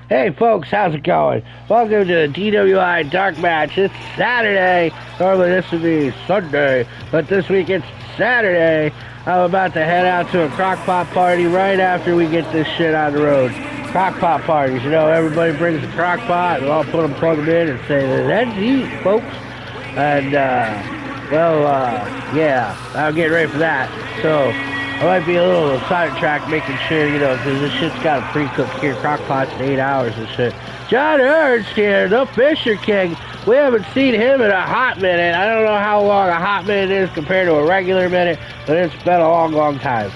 Hey folks, how's it going? Welcome to the DWI Dark Match. It's Saturday. Normally this would be Sunday, but this week it's Saturday. I'm about to head out to a crockpot party right after we get this shit on the road. Crockpot parties, you know, everybody brings a crockpot and I'll plug them in and say, let's eat, folks. And, yeah, I'm getting ready for that. So, I might be a little sidetracked making sure, you know, because this shit's got a pre-cooked here crock pots in 8 hours and shit. John Ernst here, the Fisher King. We haven't seen him in a hot minute. I don't know how long a hot minute is compared to a regular minute, but it's been a long, long time.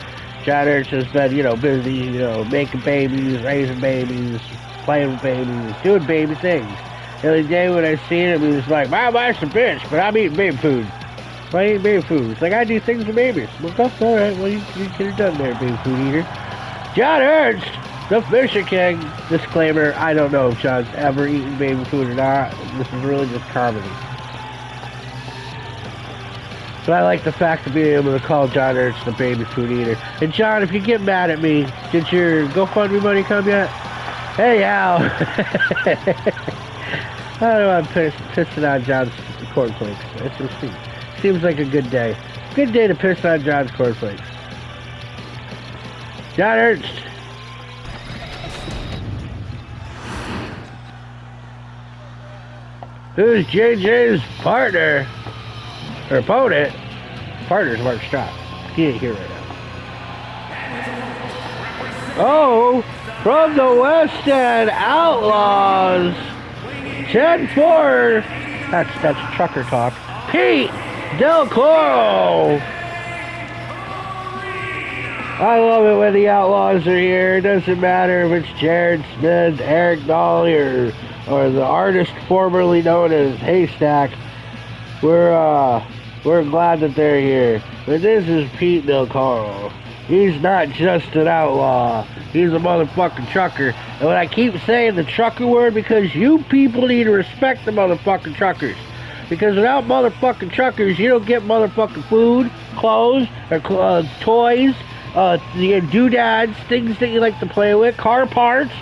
John Ernst has been, you know, busy, you know, making babies, raising babies, playing with babies, doing baby things. The other day when I seen him, he was like, my wife's a bitch, but I'm eating baby food. Why eat baby food? It's like, I do things with babies. Well, that's alright. Well, you could have done there, baby food eater. John Ernst, the Fisher King. Disclaimer, I don't know if John's ever eaten baby food or not. This is really just comedy. But I like the fact of being able to call John Ernst the baby food eater. And John, if you get mad at me, did your GoFundMe money come yet? Hey, Al. I don't know, I'm pissing on John's cornflakes. That's so sweet. Seems like a good day. Good day to piss on John's cornflakes. John Ernst. Who's JJ's partner? Or opponent? Partner's Mark Stroud. He ain't here right now. Oh, from the West End Outlaws. 10-4. That's trucker talk. Pete Delcoro. I love it when the Outlaws are here. It doesn't matter if it's Jared Smith, Eric Dolly, or the artist formerly known as Haystack. We're glad that they're here. But this is Pete Delcoro. He's not just an outlaw. He's a motherfucking trucker. And when I keep saying the trucker word, because you people need to respect the motherfucking truckers. Because without motherfucking truckers, you don't get motherfucking food, clothes, or toys, the doodads, things that you like to play with, car parts.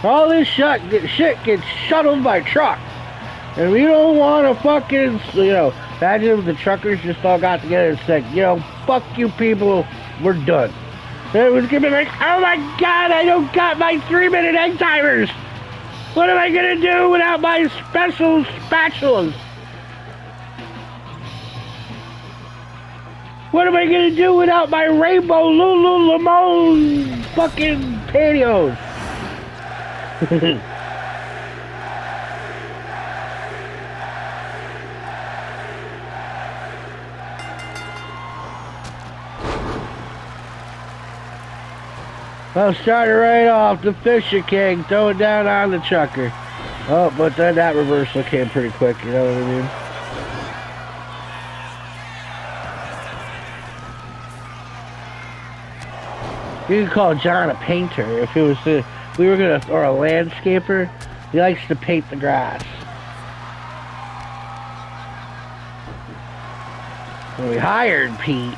All this shit gets shuttled by truck. And we don't want to fucking, you know, imagine if the truckers just all got together and said, you know, fuck you people, we're done. It was gonna be like, oh my god, I don't got my 3-minute egg timers. What am I gonna do without my special spatulas? What am I gonna do without my rainbow Lululemon fucking pantyhose? Well, started right off, the Fisher King throwing down on the trucker. Oh, but then that reversal came pretty quick, you know what I mean? You could call John a painter if it was we were gonna, or a landscaper. He likes to paint the grass. When we hired Pete,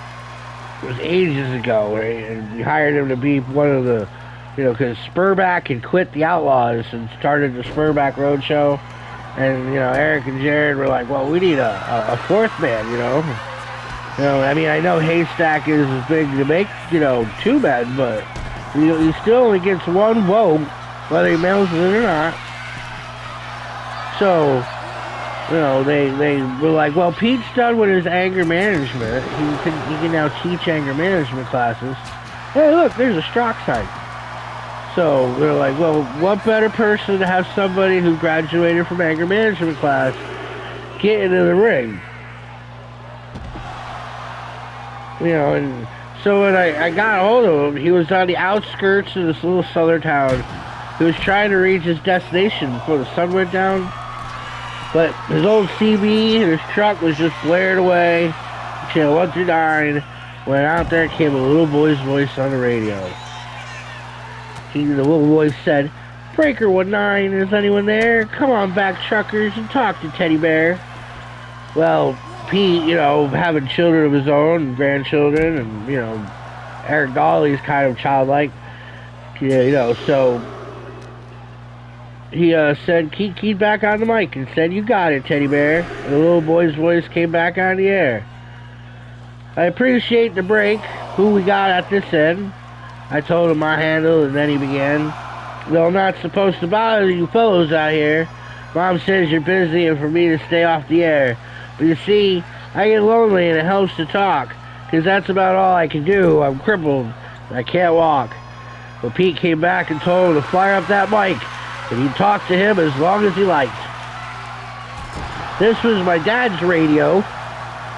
it was ages ago, right? And we hired him to be one of the, you know, because Spurback had quit the Outlaws and started the Spurback Roadshow. And, you know, Eric and Jared were like, well, we need a fourth man, you know? You know, I mean, I know Haystack is as big to make, you know, 2 men, but he still only gets 1 vote, whether he mails it or not. So, you know, they were like, well, Pete's done with his anger management. He can now teach anger management classes. Hey, look, there's a Strock sign. So they're like, well, what better person to have somebody who graduated from anger management class get into the ring? You know, and so when I got a hold of him, he was on the outskirts of this little southern town. He was trying to reach his destination before the sun went down. But his old CB and his truck was just blared away. Channel 1 through 9. When out there came a little boy's voice on the radio. The little voice said, Breaker 19, is anyone there? Come on back, truckers, and talk to Teddy Bear. Well, Pete, you know, having children of his own, grandchildren, and, you know, Eric Dolly's kind of childlike. Yeah, you know, so he said, keyed back on the mic and said, "You got it, Teddy Bear." And the little boy's voice came back on the air. "I appreciate the break. Who we got at this end?" I told him my handle, and then he began. "Though I'm not supposed to bother you fellows out here. Mom says you're busy and for me to stay off the air. But you see, I get lonely and it helps to talk, 'cause that's about all I can do. I'm crippled and I can't walk." But Pete came back and told him to fire up that mic, and he'd talk to him as long as he liked. "This was my dad's radio,"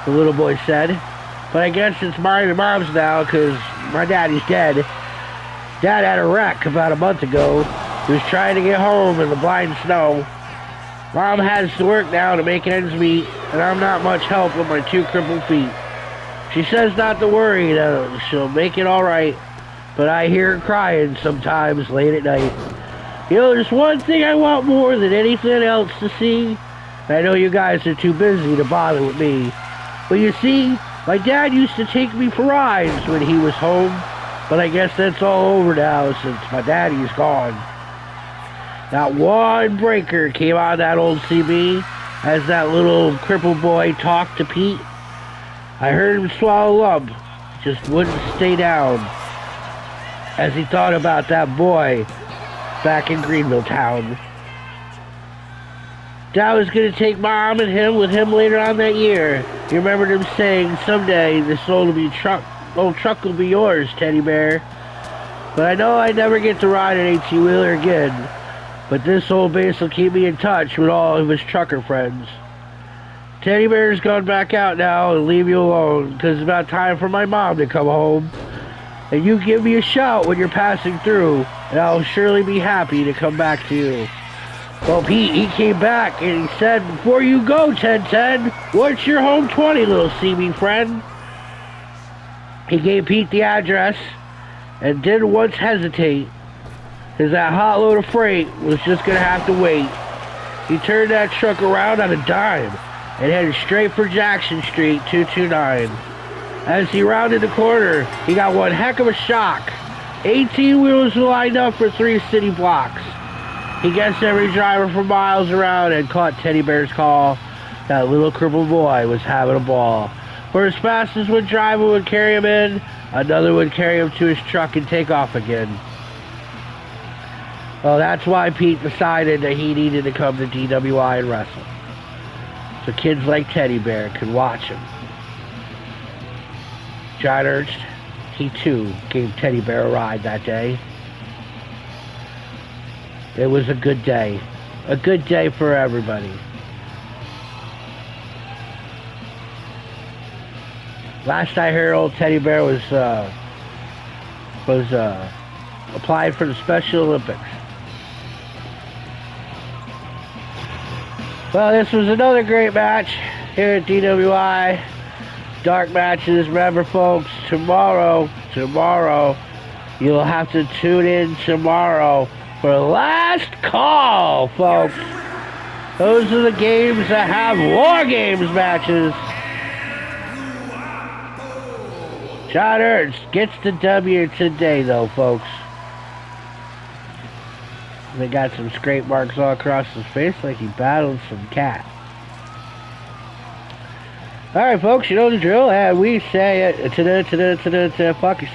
the little boy said. "But I guess it's mine and Mom's now, 'cause my daddy's dead. Dad had a wreck about a month ago. He was trying to get home in the blind snow. Mom has to work now to make ends meet, and I'm not much help with my 2 crippled feet. She says not to worry, that she'll make it all right, but I hear her crying sometimes late at night. You know, there's one thing I want more than anything else to see. I know you guys are too busy to bother with me, but you see, my dad used to take me for rides when he was home, but I guess that's all over now since my daddy's gone." Not one breaker came on that old CB as that little crippled boy talked to Pete. I heard him swallow a lump, just wouldn't stay down, as he thought about that boy back in Greenville town. Dad was going to take Mom and him with him later on that year. He remembered him saying, "Someday this old truck will be yours, Teddy Bear." But I know I never get to ride an 18-wheeler again. But this old base will keep me in touch with all of his trucker friends. Teddy Bear's gone back out now and leave you alone, 'cause it's about time for my mom to come home. And you give me a shout when you're passing through, and I'll surely be happy to come back to you. Well, Pete, he came back and he said, "Before you go, 1010, what's your home 20, little CB friend?" He gave Pete the address and didn't once hesitate, 'cause that hot load of freight was just going to have to wait. He turned that truck around on a dime and headed straight for Jackson Street, 229. As he rounded the corner, he got one heck of a shock. 18 wheels were lined up for 3 city blocks. He guessed every driver for miles around had caught Teddy Bear's call. That little crippled boy was having a ball. For as fast as one driver would carry him in, another would carry him to his truck and take off again. Well, that's why Pete decided that he needed to come to DWI and wrestle, so kids like Teddy Bear could watch him. John Ernst, he too gave Teddy Bear a ride that day. It was a good day for everybody. Last I heard, old Teddy Bear was applied for the Special Olympics. Well, this was another great match here at DWI Dark Matches. Remember, folks, tomorrow, you'll have to tune in tomorrow for Last Call, folks. Those are the games that have War Games matches. John Ernst gets the W today, though, folks. They got some scrape marks all across his face like he battled some cat. Alright, folks, you know the drill. And we say it. Fuck yourself.